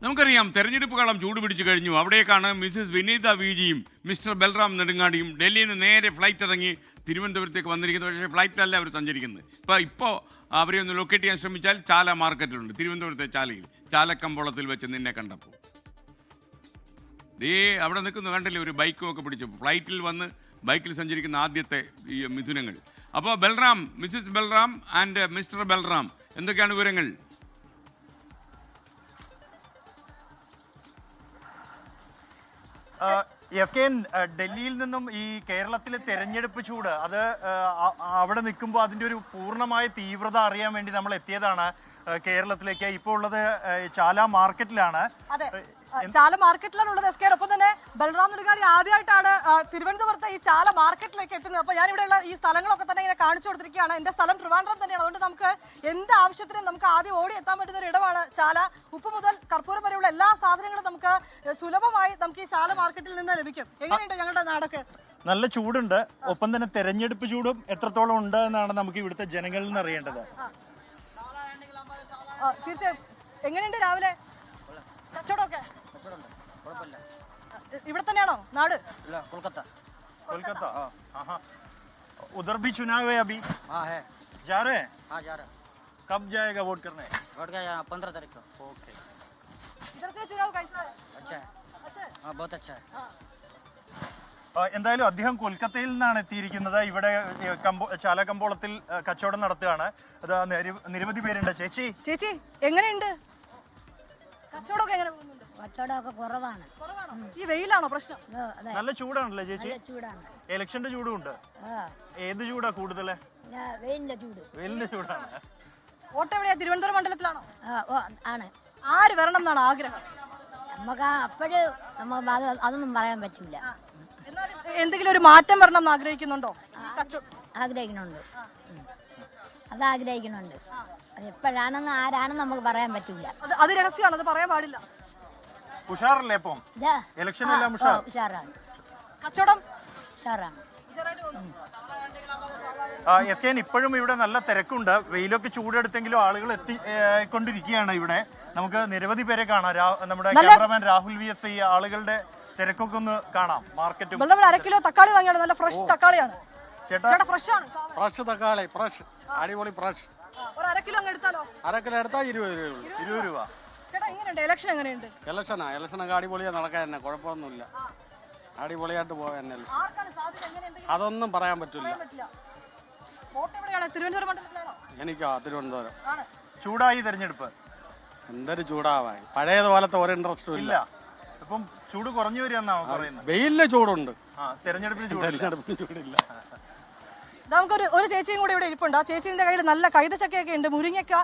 നമുക്കറിയാം തെരഞ്ഞെടുപ്പ് കാലം ചൂടുപിടിച്ചു കഴിഞ്ഞു. അവിടേക്കാണ് മിസ്സസ് വിനീത വിജിയും മിസ്റ്റർ ബൽറാം നെടുങ്ങാടിയും ഡൽഹിയിൽ നിന്ന് നേരെ ഫ്ലൈറ്റ് ഇറങ്ങി തിരുവനന്തപുരത്തേക്ക് വന്നിരിക്കുന്നത്. പക്ഷേ ഫ്ലൈറ്റിലല്ല അവർ സഞ്ചരിക്കുന്നത്. ഇപ്പോൾ അവരെ ഒന്ന് ലൊക്കേറ്റ് ചെയ്യാൻ ശ്രമിച്ചാൽ ചാല മാർക്കറ്റിലുണ്ട്, തിരുവനന്തപുരത്തെ ചാലയിൽ, ചാലക്കമ്പോളത്തിൽ വെച്ച് നിന്നെ കണ്ടപ്പോൾ അവിടെ നിൽക്കുന്നു കണ്ടില്ലേ, ഒരു ബൈക്കും ഒക്കെ പിടിച്ചു ഫ്ലൈറ്റിൽ വന്ന് ബൈക്കിൽ സഞ്ചരിക്കുന്ന ആദ്യത്തെ ഈ മിഥുനങ്ങൾ. അപ്പോൾ Balram, Mrs Balram and Mr Balram, എന്തൊക്കെയാണ് വിവരങ്ങൾ? ഡൽഹിയിൽ നിന്നും ഈ കേരളത്തിലെ തെരഞ്ഞെടുപ്പ് ചൂട് അത് അവിടെ നിൽക്കുമ്പോൾ അതിൻ്റെ ഒരു പൂർണ്ണമായ തീവ്രത അറിയാൻ വേണ്ടി നമ്മൾ എത്തിയതാണ് കേരളത്തിലേക്ക്. ഇപ്പോൾ ഉള്ളത് ചാല മാർക്കറ്റിലാണ്. ചാല മാർക്കറ്റിലാണ് ഉള്ളത് എസ് കെ. ഒപ്പം തന്നെ ബൽറാം നെടുങ്ങാടി ആദ്യമായിട്ടാണ് തിരുവനന്തപുരത്ത് ഈ ചാല മാർക്കറ്റിലേക്ക് എത്തുന്നത്. അപ്പോൾ ഞാനിവിടെയുള്ള ഈ സ്ഥലങ്ങളൊക്കെ തന്നെ ഇങ്ങനെ കാണിച്ചു കൊടുത്തിരിക്കുകയാണ്. എൻ്റെ സ്ഥലം ട്രിവാൻഡ്രം തന്നെയാണ്. അതുകൊണ്ട് നമുക്ക് എന്ത് ആവശ്യത്തിനും നമുക്ക് ആദ്യം ഓടി എത്താൻ പറ്റുന്ന ഒരു ഇടമാണ് ചാല. ഉപ്പ് മുതൽ കർപ്പൂരം വരെയുള്ള എല്ലാ സാധനങ്ങളും നമുക്ക് സുലഭമായി നമുക്ക് ഈ ചാല മാർക്കറ്റിൽ നിന്ന് ലഭിക്കും. എങ്ങനെയുണ്ട് ഞങ്ങളുടെ നാടൊക്കെ? നല്ല ചൂടുണ്ട്. ഒപ്പം തന്നെ തെരഞ്ഞെടുപ്പ് ചൂടും എത്രത്തോളം ഉണ്ട് എന്നാണ് നമുക്ക് ഇവിടുത്തെ ജനങ്ങളിൽ നിന്ന് അറിയേണ്ടത്. തീർച്ചയായും. എങ്ങനെയുണ്ട് രാവിലെ കച്ചവടമൊക്കെ? ഇവിടെ തന്നെയാണോ നാട്? कोलकाता। कोलकाता। हाँ, उधर भी चुनाव है अभी? हाँ है। जा रहे हैं? हाँ जा रहे हैं। कब जाएगा वोट करने? वोट का 15 तारीख को। ओके। इधर का चुनाव कैसा है? अच्छा है। अच्छा है? हाँ बहुत अच्छा है। എന്തായാലും അദ്ദേഹം കൊൽക്കത്തയിൽ നിന്നാണ് എത്തിയിരിക്കുന്നത്. ഇവിടെ ചാല കമ്പോളത്തിൽ കച്ചവടം നടത്തുകയാണ്. അത് നിരവധി പേരുണ്ട്. ചേച്ചി എങ്ങനെയുണ്ട് കച്ചവടമൊക്കെ? എങ്ങനെ പോകുന്നുണ്ട്? കച്ചവടമൊക്കെ കുറവാണ്. ഈ വെയിലാണോ പ്രശ്നം? നല്ല ചൂടാണല്ലേ ചേച്ചി? ചൂടാണ്. ഇലക്ഷന്റെ ചൂടും ഉണ്ട്. ഏത് ചൂടാ കൂടുതൽ? വെയിലിന്റെ ചൂടാണ്. വോട്ട് എവിടെയാ? തിരുവനന്തപുരം മണ്ഡലത്തിലാണോ? ആണ്. ആര് വരണം എന്നാണ് ആഗ്രഹം? നമുക്ക് അപ്പോഴ് നമുക്ക് അതൊന്നും പറയാൻ പറ്റില്ല. എന്തെങ്കിലും ഒരു മാറ്റം വരണം എന്ന് ആഗ്രഹിക്കുന്നുണ്ടോ? ആഗ്രഹിക്കുന്നുണ്ട്. അത് ആഗ്രഹിക്കുന്നുണ്ട്. അത് എപ്പോഴാണെന്ന് ആരാണെന്ന് നമുക്ക് പറയാൻ പറ്റില്ല. അത് രഹസ്യമാണ്, അത് പറയാൻ പാടില്ല. ഉഷാറല്ലേ ഇപ്പം ഇലക്ഷൻ എല്ലാം? ഉഷാറാണ്. കച്ചവടം ഉഷാറാണ്. എസ് കെ ഇപ്പോഴും ഇവിടെ നല്ല തിരക്കുണ്ട്. വെയിലൊക്കെ ചൂടെടുത്തെങ്കിലും ആളുകൾ എത്തിക്കൊണ്ടിരിക്കുകയാണ് ഇവിടെ. നമുക്ക് നിരവധി പേരെ കാണാം. നമ്മുടെ ക്യാമറമാൻ രാഹുൽ VS ഈ ആളുകളുടെ തിരക്കൊക്കെ ഒന്ന് കാണാം. മാർക്കറ്റും 1 കിലോ തക്കാളി വാങ്ങിയാണ്. നല്ല ഫ്രഷ് തക്കാളിയാണ് ചേട്ടാ. ഫ്രഷ് ആണ്. ഫ്രഷ് തക്കാളി, ഫ്രഷ്, അടിപൊളി ഫ്രഷ്. ഒരു 1 കിലോ അങ്ങ് എടുത്താലോ? 1 കിലോ എടുത്താൽ 20 രൂപ. ചേട്ടാ എങ്ങനെയുണ്ട് ഇലക്ഷൻ? എങ്ങനെയുണ്ട് ഇലക്ഷനൊക്കെ അടിപൊളിയാ നടക്കാൻ തന്നെ, കുഴപ്പമൊന്നുമില്ല. അടിപൊളിയായിട്ട് പോകാൻ തന്നെ. ആർക്കാണ് സാധ്യത? എങ്ങനെ അതൊന്നും പറയാൻ പറ്റില്ല. വോട്ട് എവിടെയാണ്? തിരുവനന്തപുരം മണ്ഡലത്തിലാണോ? എനിക്കാ തിരുവനന്തപുരം. ചൂടായി തെരഞ്ഞെടുപ്പ്. എന്തൊരു ചൂടാവായി, പഴയതുപോലത്തെ ഒരു ഇൻട്രസ്റ്റും ഇല്ല. ഇപ്പം ചൂട് കുറഞ്ഞു വരികയെന്നാണ് പറയുന്നത്. വെയിലിന് ചൂടുണ്ട്, തെരഞ്ഞെടുപ്പിന് ചൂടില്ല. നമുക്കൊരു ചേച്ചിയും കൂടി ഇവിടെ ഇരിപ്പുണ്ട്. ആ ചേച്ചിന്റെ കയ്യിൽ നല്ല കൈതച്ചക്കയൊക്കെ ഉണ്ട്, മുരിങ്ങക്ക.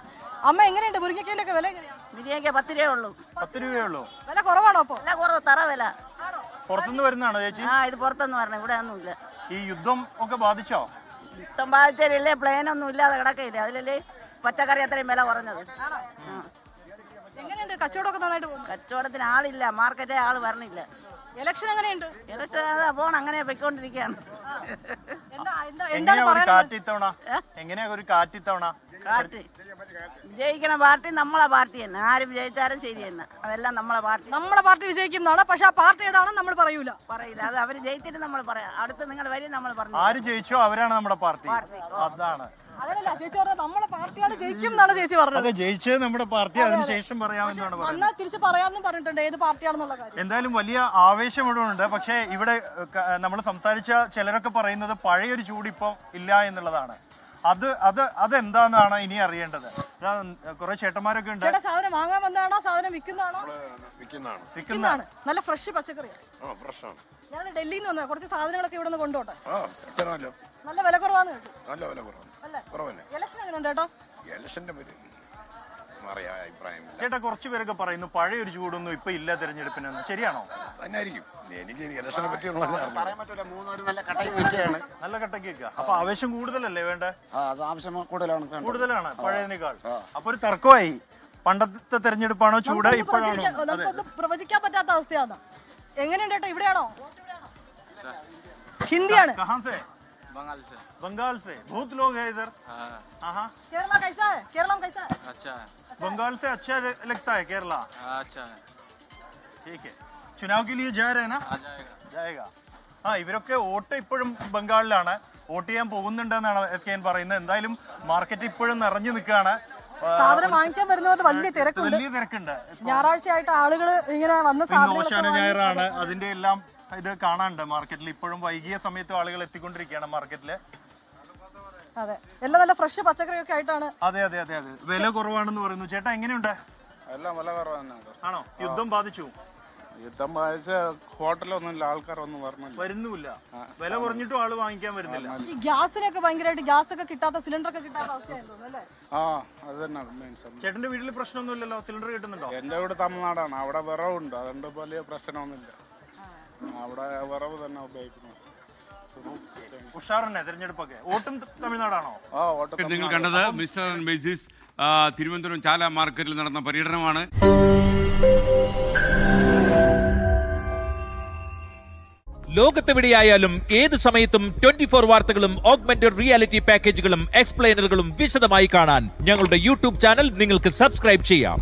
അമ്മ എങ്ങനെയുണ്ട് മുരിങ്ങക്കയുടെ ഒക്കെ വില? മുരിങ്ങക്ക 10 രൂപയേ ഉള്ളൂ. 10 രൂപയേ ഉള്ളൂ. വില കുറവാണോ? അപ്പൊ വില കുറവ്, തറ വില. പുറത്തുനിന്ന് വരുന്നതാണോ ചേച്ചി? ഇത് പുറത്തുനിന്ന് വരണം, ഇവിടെ ഒന്നുമില്ല. ഈ യുദ്ധം ഒക്കെ ബാധിച്ചോ? യുദ്ധം ബാധിച്ചാലല്ലേ പ്ലെയിൻ ഒന്നും ഇല്ലാതെ കിടക്കയില്ലേ, അതിലല്ലേ പച്ചക്കറി അത്രയും വില കുറഞ്ഞത്. എങ്ങനെയുണ്ട് കച്ചവടമൊക്കെ? നന്നായിട്ട് പോകുന്നു. കച്ചവടത്തിന് ആളില്ല, മാർക്കറ്റേ ആള് വരണില്ല. ഇലക്ഷൻ എങ്ങനെയുണ്ട്? ഇലക്ഷൻ പോണം, അങ്ങനെ പൊയ്ക്കൊണ്ടിരിക്കുകയാണ്. എങ്ങനെയാ ഒരു കാറ്റിത്തവണ? പാർട്ടി വിജയിക്കണ പാർട്ടി നമ്മളെ പാർട്ടി തന്നെ. ആര് വിജയിച്ചാലും ശരി തന്നെ, അതെല്ലാം നമ്മളെ പാർട്ടി വിജയിക്കുന്നതാണ്. പക്ഷെ ആ പാർട്ടി ഏതാണെന്ന് നമ്മൾ പറയില്ല. അത് അവര് ജയിച്ചിട്ട് നമ്മൾ പറയാം. അടുത്ത് നിങ്ങൾ വരും, നമ്മൾ പറഞ്ഞു. ആര് ജയിച്ചോ അവരാണ് നമ്മുടെ പാർട്ടി. അതാണ്. അതല്ല ചേച്ചി പറഞ്ഞത്, നമ്മളെ പാർട്ടിയാണ് ജയിക്കും എന്നാണ് ചേച്ചി പറഞ്ഞത്. അതെ, ജയിച്ചത് നമ്മുടെ പാർട്ടി, അതിനുശേഷം പറയാമെന്നാണ് പറയുന്നത്. തിരിച്ച് പറയാമെന്നും പറഞ്ഞിട്ടുണ്ട് ഏത് പാർട്ടിയാണെന്നുള്ള കാര്യം. എന്തായാലും വലിയ ആവേശം ഇവിടെ ഉണ്ട്. പക്ഷേ ഇവിടെ നമ്മൾ സംസാരിച്ച ചിലരൊക്കെ പറയുന്നത് പഴയൊരു ചൂട് ഇപ്പൊ ഇല്ല എന്നുള്ളതാണ്. അതെന്താന്നാണ് ഇനി അറിയേണ്ടത്. കുറെ ചേട്ടന്മാരൊക്കെ ഉണ്ട്. സാധനം വാങ്ങാൻ വന്നതാണോ സാധനം വിൽക്കുന്നതാണോ? വിൽക്കുന്നതാണ്. നല്ല ഫ്രഷ് പച്ചക്കറിയാണ്. ഞാൻ ഡൽഹിയിൽ നിന്ന് വന്നത്. കുറച്ച് സാധനങ്ങളൊക്കെ ഇവിടെ നിന്ന് കൊണ്ടുപോട്ടെ. നല്ല വില കുറവാന്ന് കേട്ടു. ഇലക്ഷൻ എങ്ങനെയുണ്ട് ചേട്ടാ? ചേട്ടാ കുറച്ചു പേരൊക്കെ പറയുന്നു പഴയൊരു ചൂടൊന്നും ഇപ്പൊ ഇല്ല തെരഞ്ഞെടുപ്പിന്. ശരിയാണോ? നല്ല കട്ടക്കൊക്കെ. അപ്പൊ ആവേശം കൂടുതലല്ലേ വേണ്ടേ? കൂടുതലാണ് പഴയതിനേക്കാൾ. അപ്പൊ ഒരു തർക്കമായി. പണ്ടത്തെ തെരഞ്ഞെടുപ്പാണോ ചൂട്, ഇപ്പോഴാണോ? നമുക്കൊന്നും പ്രവചിക്കാൻ പറ്റാത്ത അവസ്ഥയാണ്. എങ്ങനെയുണ്ട് ചേട്ടാ? ഇവിടെയാണോ? ഹിന്ദിയാണ്. बंगाल से। बंगाल से बहुत लोग हैं इधर। हाँ കേരള കൈസാ है കേരളം കൈസാ है अच्छा है। बंगाल से अच्छा लगता है केरला। अच्छा है। ठीक है चुनाव के लिए जा रहे हैं ना? आ जाएगा। जाएगा ആ ഇവരൊക്കെ വോട്ട് ഇപ്പോഴും ബംഗാളിലാണ് വോട്ട് ചെയ്യാൻ പോകുന്നുണ്ടെന്നാണ് SKN പറയുന്നത്. എന്തായാലും മാർക്കറ്റ് ഇപ്പോഴും നിറഞ്ഞു നിൽക്കുകയാണ്. സാധനം വാങ്ങിക്കാൻ വരുന്നവർക്ക് വലിയ തിരക്കുണ്ട്. വലിയ തിരക്കുണ്ട്. ഞായറാഴ്ചയായിട്ട് ആളുകൾ ഇങ്ങനെ വന്ന് ഇന്ന് ഓശാന ഞായറാണ്. അതിന്റെ എല്ലാം ഇത് കാണാനുണ്ട് മാർക്കറ്റിൽ. ഇപ്പോഴും വൈകിയ സമയത്തും ആളുകൾ എത്തിക്കൊണ്ടിരിക്കുകയാണ് മാർക്കറ്റില്. അതെ എല്ലാം നല്ല ഫ്രഷ് പച്ചക്കറിയൊക്കെ ആയിട്ടാണ്. അതെ അതെ അതെ അതെ വില കുറവാണെന്ന് പറയുന്നു. ചേട്ടാ എങ്ങനെയുണ്ട്? എല്ലാം വില കുറവ് തന്നെയാണ്. ആണോ? യുദ്ധം ബാധിച്ചു? യുദ്ധം ബാധിച്ച് ഹോട്ടലൊന്നുമില്ല, ആൾക്കാരൊന്നും വരുന്നില്ല. വില കുറഞ്ഞിട്ടും ആള് വാങ്ങിക്കാൻ വരുന്നില്ല. ഈ ഗ്യാസിനൊക്കെ ഭയങ്കരമായിട്ട് ഗ്യാസ് ഒക്കെ കിട്ടാത്ത സിലിണ്ടർ ഒക്കെ കിട്ടാത്ത അവസ്ഥയായിരുന്നു തോന്നുന്നു അല്ലേ? ആ അത് തന്നെ മെയിൻ സംഭവം. ചേട്ടന്റെ വീട്ടിൽ പ്രശ്നമൊന്നുമില്ലല്ലോ? സിലിണ്ടർ കിട്ടുന്നുണ്ടോ? എൻ്റെ വീട് തമിഴ്നാടാണ്. അവിടെ വിറവുണ്ട്, അതുകൊണ്ട് വലിയ പ്രശ്നമൊന്നുമില്ല. അവിടെ വിറവ് തന്നെ ഉപയോഗിക്കുന്നത്. ഉഷാറന്നെ തെരഞ്ഞെടുപ്പൊക്കെ. വോട്ടും തമിഴ്നാടാണോ? ആ വോട്ട് നിങ്ങൾ കണ്ടത് മിസ്റ്റർ ആൻഡ് മിസിസ് തിരുവനന്തപുരം ചാല മാർക്കറ്റിൽ നടന്ന പര്യടനമാണ്. ലോകത്തെവിടെയായാലും ഏത് സമയത്തും 24 വാർത്തകളും ഓഗ്മെന്റഡ് റിയാലിറ്റി പാക്കേജുകളും എക്സ്പ്ലെയിനറുകളും വിശദമായി കാണാൻ ഞങ്ങളുടെ യൂട്യൂബ് ചാനൽ നിങ്ങൾക്ക് സബ്സ്ക്രൈബ് ചെയ്യാം.